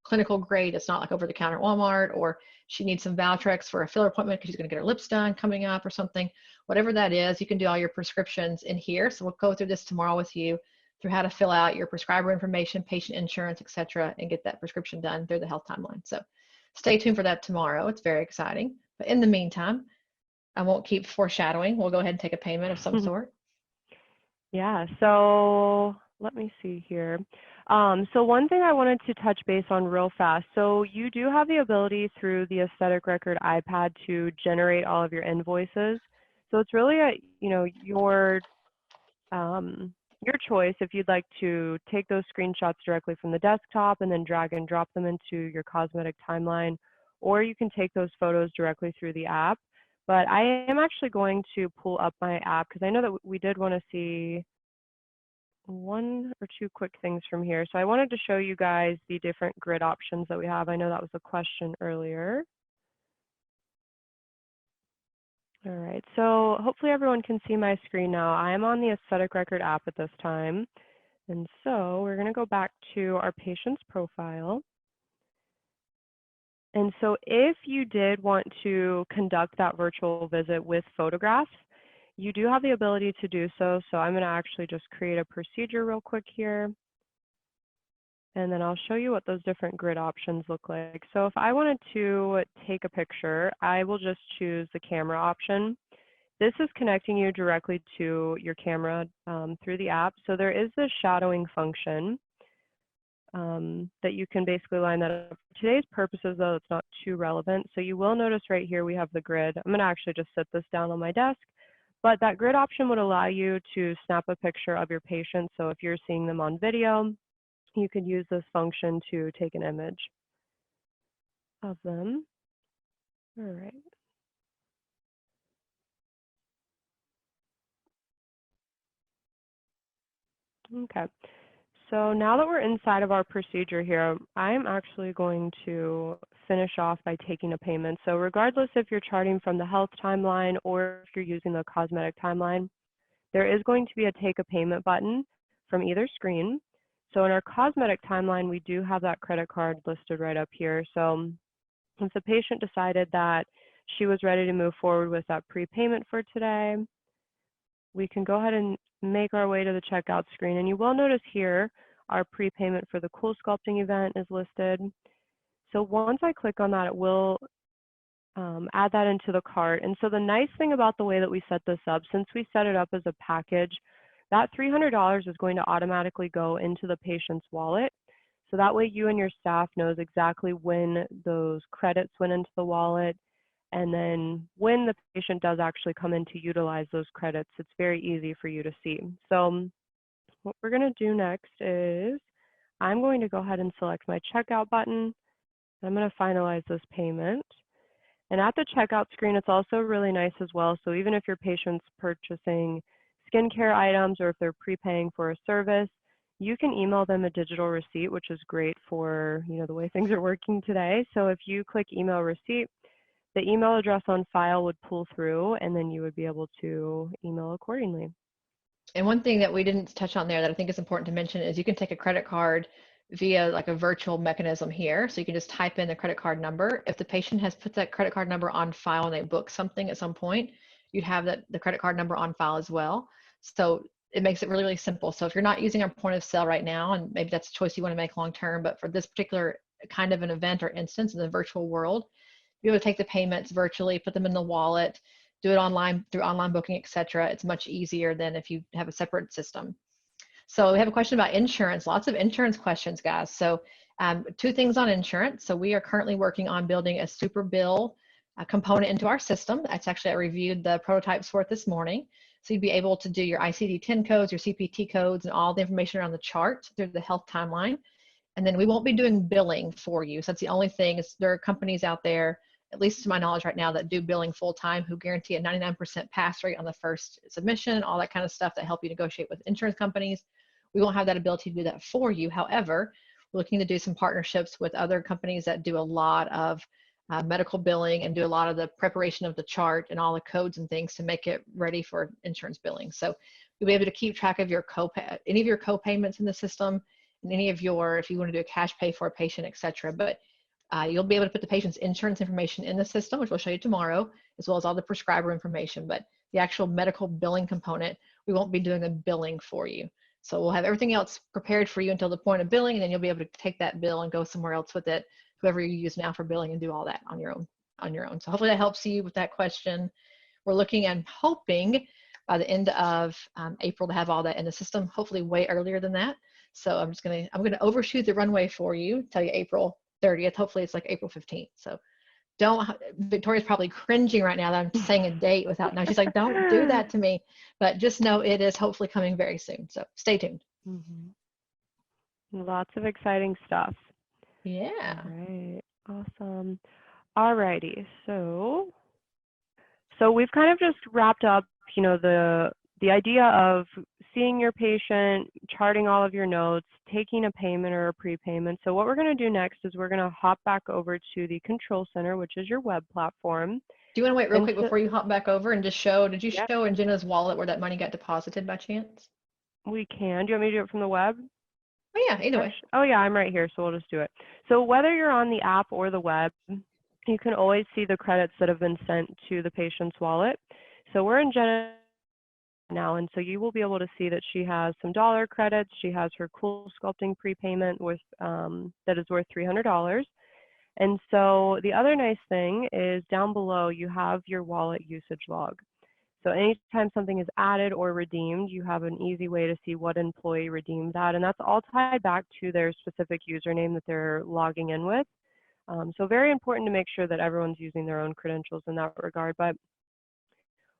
clinical grade. It's not like over the counter at Walmart, or she needs some Valtrex for a filler appointment because she's going to get her lips done coming up or something. Whatever that is, you can do all your prescriptions in here. So we'll go through this tomorrow with you through how to fill out your prescriber information, patient insurance, etc., and get that prescription done through the health timeline. So stay tuned for that tomorrow. It's very exciting. But in the meantime, I won't keep foreshadowing. We'll go ahead and take a payment of some sort. Yeah, so let me see here. So one thing I wanted to touch base on real fast. So you do have the ability through the Aesthetic Record iPad to generate all of your invoices. So it's really your choice if you'd like to take those screenshots directly from the desktop and then drag and drop them into your cosmetic timeline, or you can take those photos directly through the app. But I am actually going to pull up my app because I know that we did want to see one or two quick things from here. So I wanted to show you guys the different grid options that we have. I know that was a question earlier. All right, so hopefully everyone can see my screen now. I am on the Aesthetic Record app at this time. And so we're going to go back to our patient's profile. And so if you did want to conduct that virtual visit with photographs, you do have the ability to do so. So I'm going to actually just create a procedure real quick here. And then I'll show you what those different grid options look like. So if I wanted to take a picture, I will just choose the camera option. this is connecting you directly to your camera through the app. So there is this shadowing function that you can basically line that up. For today's purposes, though, it's not too relevant. So you will notice right here we have the grid. I'm going to actually just set this down on my desk. But that grid option would allow you to snap a picture of your patient. So if you're seeing them on video, you could use this function to take an image of them. All right. Okay. So now that we're inside of our procedure here, I'm actually going to finish off by taking a payment. So regardless if you're charting from the health timeline or if you're using the cosmetic timeline, there is going to be a take a payment button from either screen. So in our cosmetic timeline, we do have that credit card listed right up here. So if the patient decided that she was ready to move forward with that prepayment for today, we can go ahead and make our way to the checkout screen. And you will notice here, our prepayment for the Cool Sculpting event is listed. So once I click on that, it will add that into the cart. And so the nice thing about the way that we set this up, since we set it up as a package, that $300 is going to automatically go into the patient's wallet. So that way you and your staff knows exactly when those credits went into the wallet. And then when the patient does actually come in to utilize those credits, it's very easy for you to see. So what we're going to do next is I'm going to go ahead and select my checkout button. I'm going to finalize this payment. And at the checkout screen, it's also really nice as well. So even if your patient's purchasing skincare items or if they're prepaying for a service, you can email them a digital receipt, which is great for, you know, the way things are working today. So if you click email receipt, the email address on file would pull through and then you would be able to email accordingly. And one thing that we didn't touch on there that I think is important to mention is you can take a credit card via like a virtual mechanism here. So you can just type in the credit card number. If the patient has put that credit card number on file and they book something at some point, you'd have the credit card number on file as well. So it makes it really, really simple. So if you're not using our point of sale right now, and maybe that's a choice you want to make long term, but for this particular kind of an event or instance in the virtual world, you're able to take the payments virtually, put them in the wallet, do it online through online booking, etc. It's much easier than if you have a separate system. So we have a question about insurance, lots of insurance questions, guys. So two things on insurance. So we are currently working on building a super bill component into our system. That's actually, I reviewed the prototypes for it this morning. So you'd be able to do your ICD-10 codes, your CPT codes, and all the information around the chart through the health timeline. And then we won't be doing billing for you. So that's the only thing. Is there are companies out there, at least to my knowledge right now, that do billing full-time who guarantee a 99% pass rate on the first submission, all that kind of stuff that help you negotiate with insurance companies. We won't have that ability to do that for you. However, we're looking to do some partnerships with other companies that do a lot of medical billing and do a lot of the preparation of the chart and all the codes and things to make it ready for insurance billing. So you'll be able to keep track of your any of your co-payments in the system and any of your, if you want to do a cash pay for a patient, etc. But you'll be able to put the patient's insurance information in the system, which we'll show you tomorrow, as well as all the prescriber information. But the actual medical billing component, we won't be doing the billing for you. So we'll have everything else prepared for you until the point of billing, and then you'll be able to take that bill and go somewhere else with it, whoever you use now for billing, and do all that on your own. So hopefully that helps you with that question. We're looking and hoping by the end of April to have all that in the system, hopefully way earlier than that. So I'm gonna overshoot the runway for you, tell you April 30th. Hopefully it's like April 15th. So Victoria's probably cringing right now that I'm saying a date without, now she's like, don't do that to me, but just know it is hopefully coming very soon. So stay tuned. Lots of exciting stuff. Yeah. All right, awesome. All righty, so we've kind of just wrapped up, you know, the idea of seeing your patient, charting all of your notes, taking a payment or a prepayment. So what we're going to do next is we're going to hop back over to the control center, which is your web platform. Do you want to wait real quick before you hop back over and just show, did you Yep. show in Jenna's wallet where that money got deposited by chance? We can. Do you want me to do it from the web? Oh yeah, either way. Oh yeah, I'm right here, so we'll just do it. So whether you're on the app or the web, you can always see the credits that have been sent to the patient's wallet. So we're in Jenna now, and so you will be able to see that she has some dollar credits. She has her Cool Sculpting prepayment with that is worth $300. And so the other nice thing is down below you have your wallet usage log. So anytime something is added or redeemed, you have an easy way to see what employee redeemed that. And that's all tied back to their specific username that they're logging in with. So very important to make sure that everyone's using their own credentials in that regard. But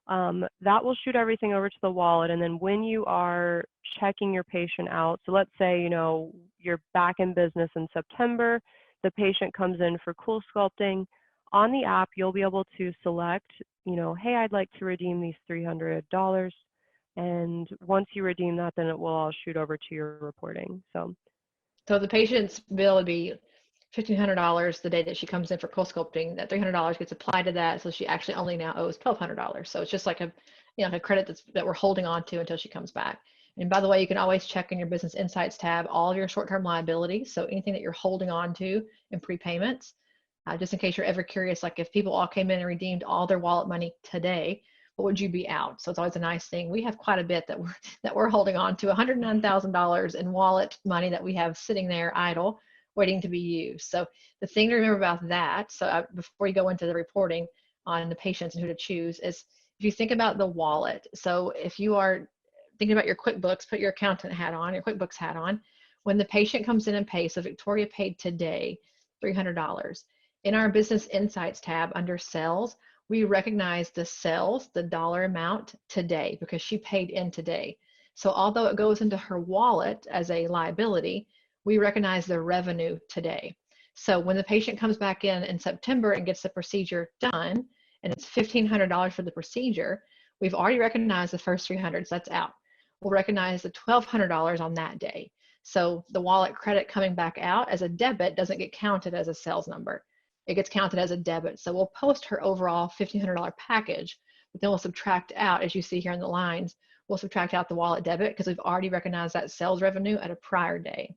that will shoot everything over to the wallet. And then when you are checking your patient out, so let's say, you know, you're back in business in September, the patient comes in for CoolSculpting. On the app, you'll be able to select, you know, hey, I'd like to redeem these $300. And once you redeem that, then it will all shoot over to your reporting. So the patient's bill would be $1,500 the day that she comes in for CoolSculpting. That $300 gets applied to that, so she actually only now owes $1,200. So it's just like a, you know, a credit that we're holding on to until she comes back. And by the way, you can always check in your Business Insights tab all of your short-term liabilities. So anything that you're holding on to in prepayments, just in case you're ever curious, like if people all came in and redeemed all their wallet money today, what would you be out? So it's always a nice thing. We have quite a bit that we're holding on to, $109,000 in wallet money that we have sitting there idle, waiting to be used. So the thing to remember about that, so before you go into the reporting on the patients and who to choose, is if you think about the wallet. So if you are thinking about your QuickBooks, put your accountant hat on, your QuickBooks hat on. When the patient comes in and pays, so Victoria paid today $300. In our Business Insights tab under sales, we recognize the sales, the dollar amount today because she paid in today. So although it goes into her wallet as a liability, we recognize the revenue today. So when the patient comes back in September and gets the procedure done, and it's $1,500 for the procedure, we've already recognized the first 300, so that's out. We'll recognize the $1,200 on that day. So the wallet credit coming back out as a debit doesn't get counted as a sales number. It gets counted as a debit. So we'll post her overall $1,500 package, but then we'll subtract out, as you see here in the lines, we'll subtract out the wallet debit because we've already recognized that sales revenue at a prior day.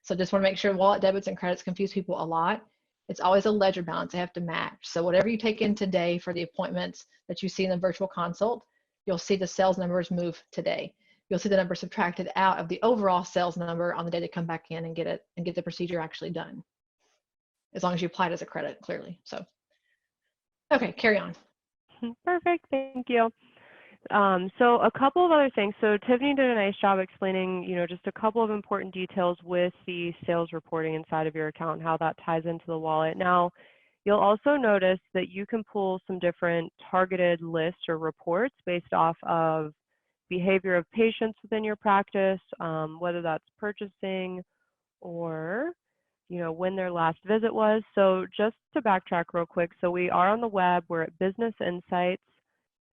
So just want to make sure wallet debits and credits confuse people a lot. It's always a ledger balance. They have to match. So whatever you take in today for the appointments that you see in the virtual consult, you'll see the sales numbers move today. You'll see the number subtracted out of the overall sales number on the day they come back in and get it and get the procedure actually done. As long as you apply it as a credit, clearly. So, okay, carry on. perfect, thank you. So a couple of other things. So Tiffany did a nice job explaining, you know, just a couple of important details with the sales reporting inside of your account and how that ties into the wallet. Now, you'll also notice that you can pull some different targeted lists or reports based off of behavior of patients within your practice, whether that's purchasing or, you know, when their last visit was. So just to backtrack real quick, so we are on the web, we're at Business Insights,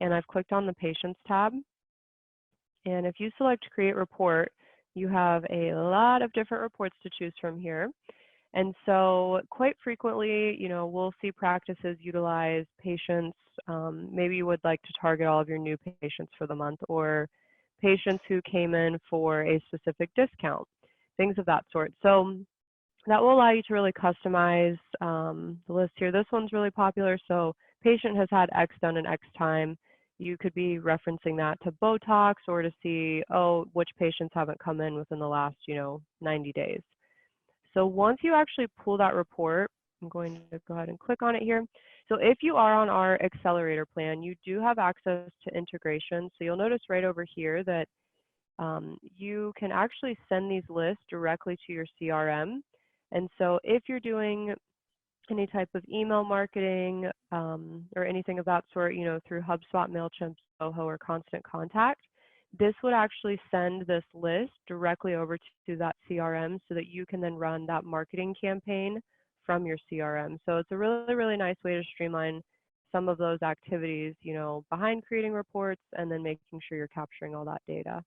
and I've clicked on the Patients tab. And if you select Create Report, you have a lot of different reports to choose from here. And so quite frequently, you know, we'll see practices utilize patients. Maybe you would like to target all of your new patients for the month, or patients who came in for a specific discount, things of that sort. So that will allow you to really customize the list here. This one's really popular. So patient has had X done in X time. You could be referencing that to Botox or to see, oh, which patients haven't come in within the last, you know, 90 days. So once you actually pull that report, I'm going to go ahead and click on it here. So if you are on our accelerator plan, you do have access to integration. So you'll notice right over here that you can actually send these lists directly to your CRM. And so if you're doing any type of email marketing or anything of that sort, you know, through HubSpot, MailChimp, Zoho, or Constant Contact, this would actually send this list directly over to that CRM so that you can then run that marketing campaign from your CRM. So it's a really, really nice way to streamline some of those activities, you know, behind creating reports and then making sure you're capturing all that data.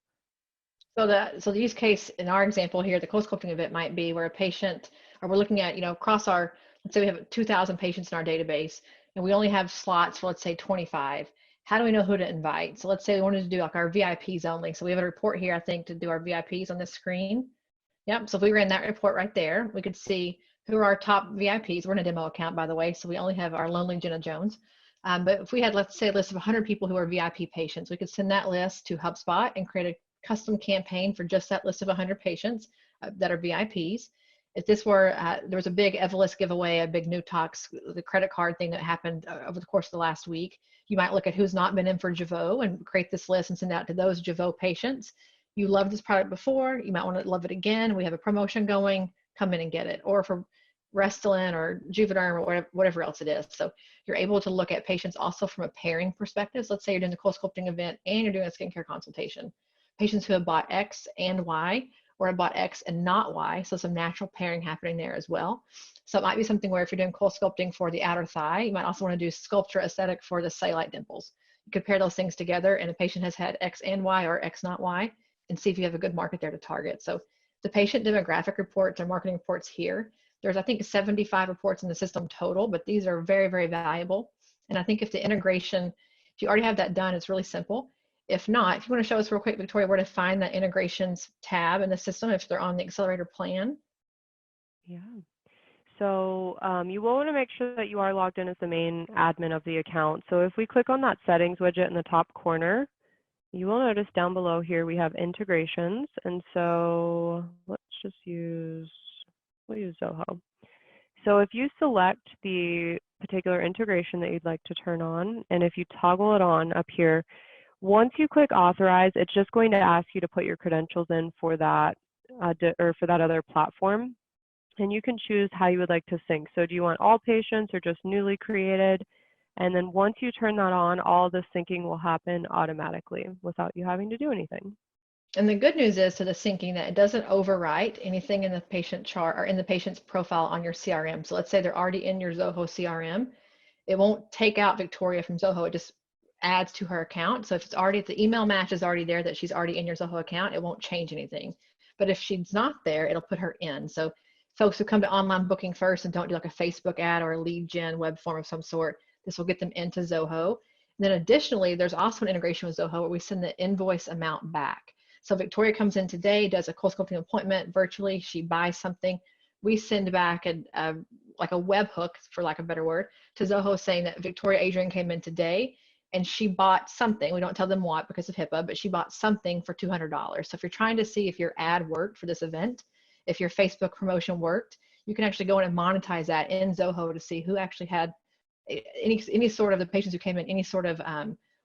So the use case in our example here, the CoolSculpting event might be where a patient, or we're looking at, you know, across our, let's say we have 2,000 patients in our database and we only have slots for, let's say, 25. How do we know who to invite? So let's say we wanted to do like our VIPs only. So we have a report here, I think, to do our VIPs on this screen. Yep, so if we ran that report right there, we could see who are our top VIPs. We're in a demo account, by the way, so we only have our lonely Jenna Jones. But if we had, let's say, a list of 100 people who are VIP patients, we could send that list to HubSpot and create a custom campaign for just that list of 100 patients that are VIPs. if this were, there was a big Evolus giveaway, a big Newtox, the credit card thing that happened over the course of the last week, you might look at who's not been in for Jeuveau and create this list and send out to those Jeuveau patients. You loved this product before, you might want to love it again. We have a promotion going, come in and get it. Or for Restylane or Juvederm or whatever else it is. So you're able to look at patients also from a pairing perspective. So let's say you're doing a Cold-Sculpting event and you're doing a skincare consultation. Patients who have bought X and Y, or have bought X and not Y, so some natural pairing happening there as well. So it might be something where if you're doing Cold-Sculpting for the outer thigh, you might also want to do Sculptra Aesthetic for the cellulite dimples. You could pair those things together, and a patient has had X and Y or X not Y, and see if you have a good market there to target. So the patient demographic reports or marketing reports here, there's, I think, 75 reports in the system total, but these are very, very valuable. And I think if the integration, if you already have that done, it's really simple. If not, if you want to show us real quick, Victoria, where to find the integrations tab in the system if they're on the accelerator plan. Yeah. So you will want to make sure that you are logged in as the main admin of the account. So if we click on that settings widget in the top corner, you will notice down below here we have integrations. And so let's just use, we'll use Zoho. So if you select the particular integration that you'd like to turn on, and if you toggle it on up here, once you click authorize, it's just going to ask you to put your credentials in for that or for that other platform. And you can choose how you would like to sync. So do you want all patients or just newly created? And then once you turn that on, all the syncing will happen automatically without you having to do anything. And the good news is to the syncing that it doesn't overwrite anything in the patient chart or in the patient's profile on your CRM. So let's say they're already in your Zoho CRM. It won't take out Victoria from Zoho. It just adds to her account. So if it's already, if the email match is already there that she's already in your Zoho account, it won't change anything. But if she's not there, it'll put her in. So folks who come to online booking first and don't do like a Facebook ad or a lead gen web form of some sort, this will get them into Zoho. And then additionally, there's also an integration with Zoho where we send the invoice amount back. So Victoria comes in today, does a Cold-Sculpting appointment virtually, she buys something, we send back like a webhook, for lack of a better word, to Zoho saying that Victoria Adrian came in today and she bought something. We don't tell them what because of HIPAA, but she bought something for $200. So if you're trying to see if your ad worked for this event, if your Facebook promotion worked, you can actually go in and monetize that in Zoho to see who actually had any sort of the patients who came in, any sort of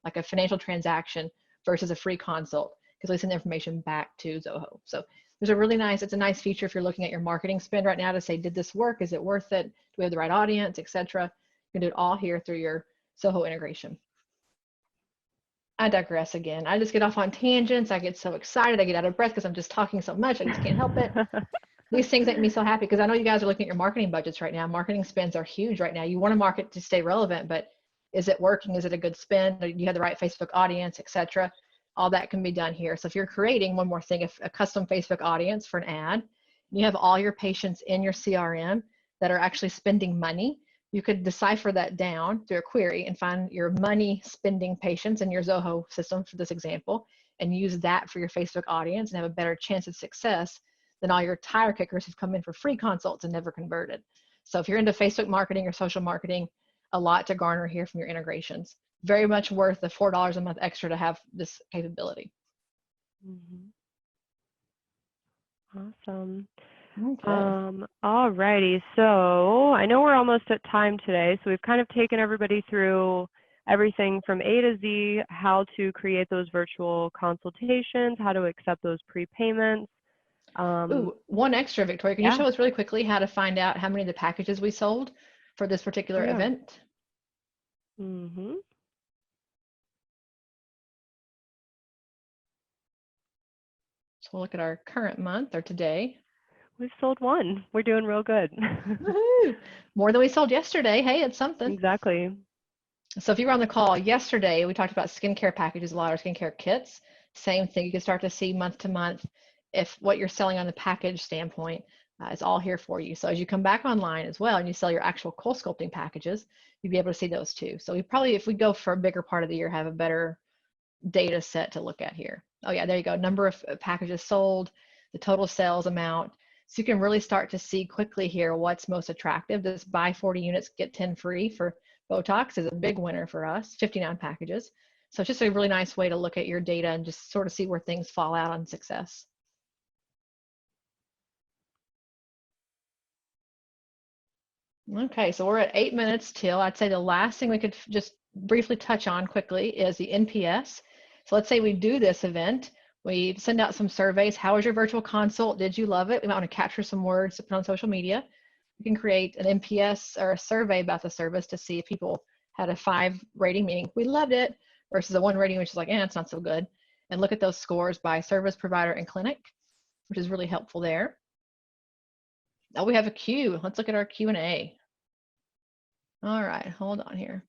like a financial transaction versus a free consult, because we send the information back to Zoho. So there's a really nice, it's a nice feature if you're looking at your marketing spend right now to say, did this work? Is it worth it? Do we have the right audience, etc. You can do it all here through your Zoho integration. I digress again. I just get off on tangents. I get so excited. I get out of breath because I'm just talking so much. I just can't help it. These things make me so happy because I know you guys are looking at your marketing budgets right now. Marketing spends are huge right now. You want to market to stay relevant, but is it working? Is it a good spend? Do you have the right Facebook audience, etc.? All that can be done here. So if you're creating, one more thing, if a custom Facebook audience for an ad, you have all your patients in your CRM that are actually spending money, you could decipher that down through a query and find your money spending patients in your Zoho system for this example, and use that for your Facebook audience and have a better chance of success than all your tire kickers who've come in for free consults and never converted. So if you're into Facebook marketing or social marketing, a lot to garner here from your integrations. Very much worth the $4 a month extra to have this capability. Mm-hmm. Awesome. Okay. All righty. So I know we're almost at time today. So we've kind of taken everybody through everything from A to Z, how to create those virtual consultations, how to accept those prepayments. Ooh, one extra, Victoria. Can you show us really quickly how to find out how many of the packages we sold for this particular event? Mm-hmm. So we'll look at our current month or today. We've sold one. We're doing real good. Woohoo! More than we sold yesterday. Hey, it's something. Exactly. So if you were on the call yesterday, we talked about skincare packages, a lot of skincare kits. Same thing. You can start to see month to month if what you're selling on the package standpoint is all here for you. So as you come back online as well and you sell your actual Cold-Sculpting packages, you'll be able to see those too. So we probably, if we go for a bigger part of the year, have a better data set to look at here. Oh yeah, there you go. Number of packages sold, the total sales amount. So you can really start to see quickly here what's most attractive. This buy 40 units, get 10 free for Botox is a big winner for us, 59 packages. So it's just a really nice way to look at your data and just sort of see where things fall out on success. Okay, so we're at 8 minutes till. I'd say the last thing we could just briefly touch on quickly is the NPS. So let's say we do this event. We send out some surveys. How was your virtual consult? Did you love it? We might want to capture some words to put on social media. We can create an NPS or a survey about the service to see if people had a 5 rating, meaning we loved it, versus a 1 rating, which is like, it's not so good. And look at those scores by service provider and clinic, which is really helpful there. Now we have a queue. Let's look at our Q&A. All right, hold on here.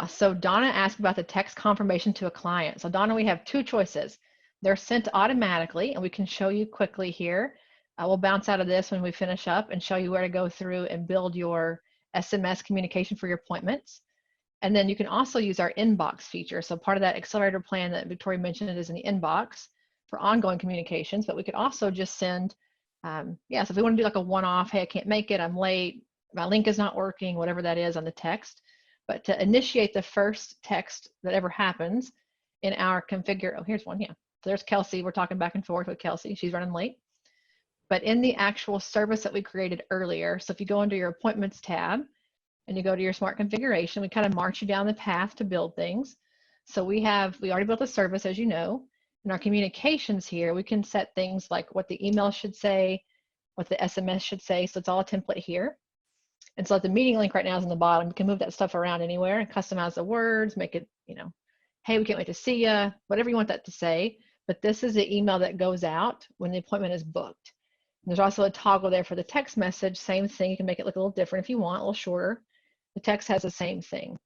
So Donna asked about the text confirmation to a client. So Donna, we have 2 choices. They're sent automatically, and we can show you quickly here. We'll bounce out of this when we finish up and show you where to go through and build your SMS communication for your appointments. And then you can also use our inbox feature. So part of that accelerator plan that Victoria mentioned is in the inbox for ongoing communications, but we could also just send, so if we want to do like a one-off, hey, I can't make it, I'm late, my link is not working, whatever that is on the text. But to initiate the first text that ever happens in our configure, here's one, yeah. So there's Kelsey, we're talking back and forth with Kelsey, she's running late. But in the actual service that we created earlier, so if you go under your appointments tab and you go to your smart configuration, we kind of march you down the path to build things. So we already built a service, as you know. In our communications here, we can set things like what the email should say, what the SMS should say. So it's all a template here. And so like the meeting link right now is on the bottom. You can move that stuff around anywhere and customize the words, make it, hey, we can't wait to see you, whatever you want that to say. But this is the email that goes out when the appointment is booked. And there's also a toggle there for the text message, same thing. You can make it look a little different if you want, a little shorter. The text has the same thing.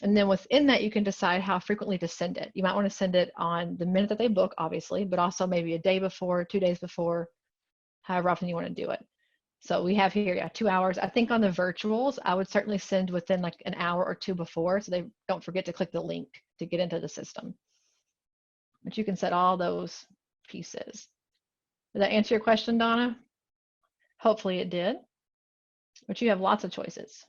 And then within that, you can decide how frequently to send it. You might want to send it on the minute that they book, obviously, but also maybe a day before, 2 days before, however often you want to do it. So we have here, 2 hours. I think on the virtuals, I would certainly send within like an hour or 2 before, so they don't forget to click the link to get into the system. But you can set all those pieces. Did that answer your question, Donna? Hopefully it did. But you have lots of choices.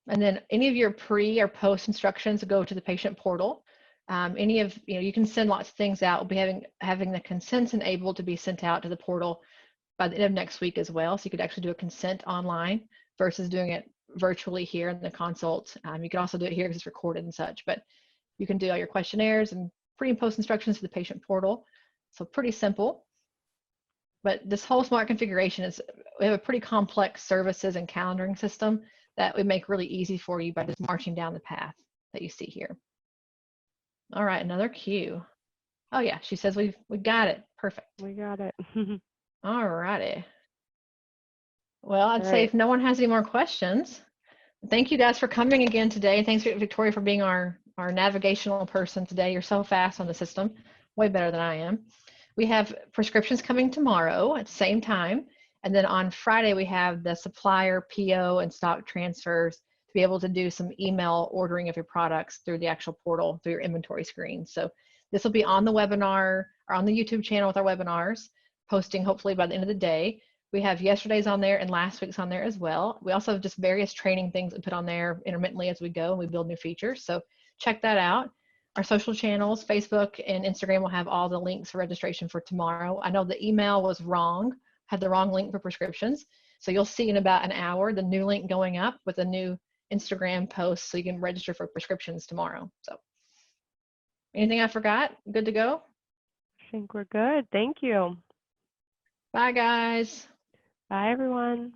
And then any of your pre or post instructions go to the patient portal. Any of, you can send lots of things out. We'll be having the consents enabled to be sent out to the portal by the end of next week as well. So you could actually do a consent online versus doing it virtually here in the consult. You can also do it here because it's recorded and such, but you can do all your questionnaires and pre and post instructions to the patient portal. So pretty simple. But this whole smart configuration we have a pretty complex services and calendaring system that we make really easy for you by just marching down the path that you see here. All right, another cue. Oh yeah, she says we got it. Perfect. We got it. All righty. Well, I'd say if no one has any more questions, thank you guys for coming again today. Thanks, Victoria, for being our navigational person today. You're so fast on the system, way better than I am. We have prescriptions coming tomorrow at the same time. And then on Friday, we have the supplier PO and stock transfers to be able to do some email ordering of your products through the actual portal, through your inventory screen. So this will be on the webinar or on the YouTube channel with our webinars, posting hopefully by the end of the day. We have yesterday's on there and last week's on there as well. We also have just various training things that we put on there intermittently as we go and we build new features. So check that out. Our social channels, Facebook and Instagram, will have all the links for registration for tomorrow. I know the email was wrong, had the wrong link for prescriptions. So you'll see in about an hour the new link going up with a new Instagram post so you can register for prescriptions tomorrow. So anything I forgot? Good to go? I think we're good. Thank you. Bye, guys. Bye, everyone.